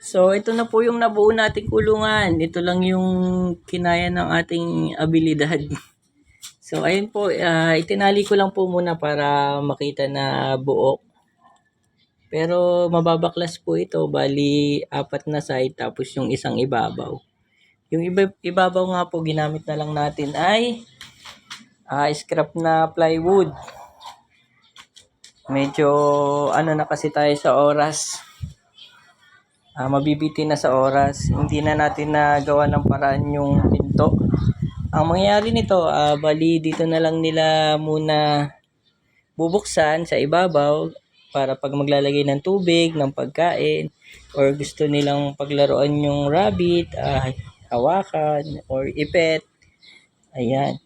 So, ito na po yung nabuo nating kulungan. Ito lang yung kinaya ng ating abilidad. So, ayun po, itinali ko lang po muna para makita na buo. Pero mababaklas po ito, bali apat na side tapos yung isang ibabaw. Yung ibabaw nga po ginamit na lang natin ay scrap na plywood. Medyo ano na kasi tayo sa oras. Mabibitin na sa oras. Hindi na natin nagawa ng paraan yung pinto. Ang mangyayari nito, bali dito na lang nila muna bubuksan sa ibabaw para pag maglalagay ng tubig, ng pagkain, or gusto nilang paglaruan yung rabbit, hawakan, or ipet. Ayan.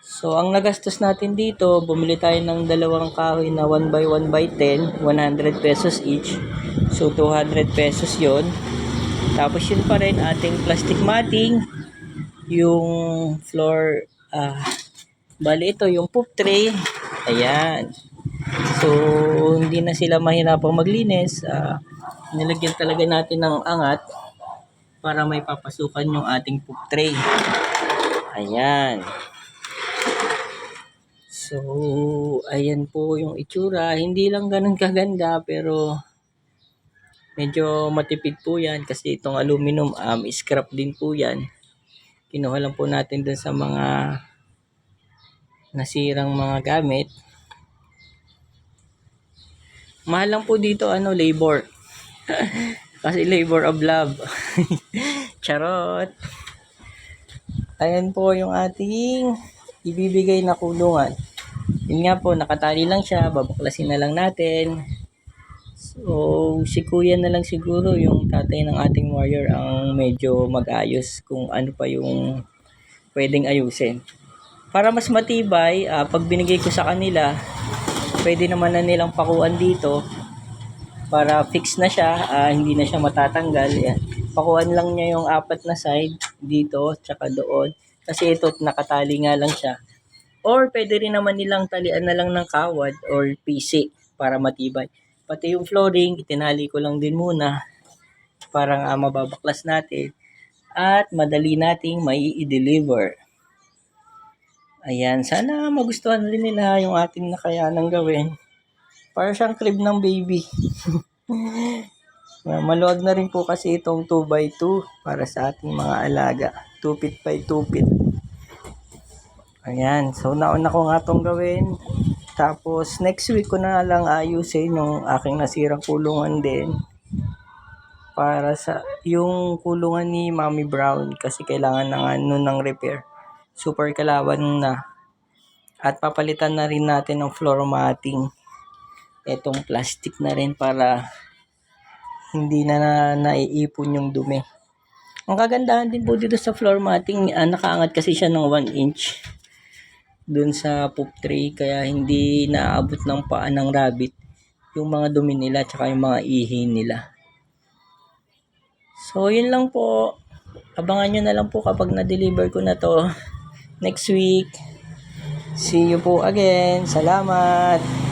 So, ang nagastos natin dito, bumili tayo ng dalawang kahoy na 1x1x10, 100 pesos each. So, 200 pesos yon. Tapos yun pa rin ating plastic matting, yung floor, bali ito, yung poop tray. Ayan. So, hindi na sila mahirapang maglinis. Nilagyan talaga natin ng angat para may papasukan yung ating poop tray. Ayan. So, ayan po yung itsura. Hindi lang ganun kaganda pero medyo matipid po yan kasi itong aluminum scrap din po yan. Kinuha lang po natin dun sa mga nasirang mga gamit. Mahal lang po dito labor. Kasi labor of love. Charot. Ayan po yung ating ibibigay na kulungan. Yun nga po, nakatali lang siya, babaklasin na lang natin. So, si kuya na lang siguro, yung tatay ng ating warrior, ang medyo mag-ayos kung ano pa yung pwedeng ayusin. Para mas matibay, pag binigay ko sa kanila, pwede naman na nilang pakuan dito para fix na siya, hindi na siya matatanggal. Yan. Pakuan lang niya yung apat na side dito, tsaka doon. Kasi ito, nakatali nga lang siya. Or pwede rin naman nilang talian na lang ng kawad or PC para matibay. Pati yung flooring, itinali ko lang din muna para mababaklas natin at madali nating may i-deliver. Ayan, sana magustuhan rin nila yung ating nakayanang gawin. Para siyang crib ng baby. Maluwag na rin po kasi itong 2x2 para sa ating mga alaga. 2 feet by 2 feet. Ayan, so nauna ko nga itong gawin. Tapos next week ko na lang ayusin yung aking nasirang kulungan din. Para sa yung kulungan ni Mommy Brown kasi kailangan ng repair. Super kalaban na. At papalitan na rin natin ng floor matting. Itong plastic na rin para hindi na naiipon yung dumi. Ang kagandahan din po dito sa floor matting, nakaangat kasi siya ng 1 inch dun sa poop tray kaya hindi naaabot ng paa ng rabbit yung mga dumi nila tsaka yung mga ihi nila. So yun lang po, abangan nyo na lang po kapag na-deliver ko na to next week. See you po again, salamat.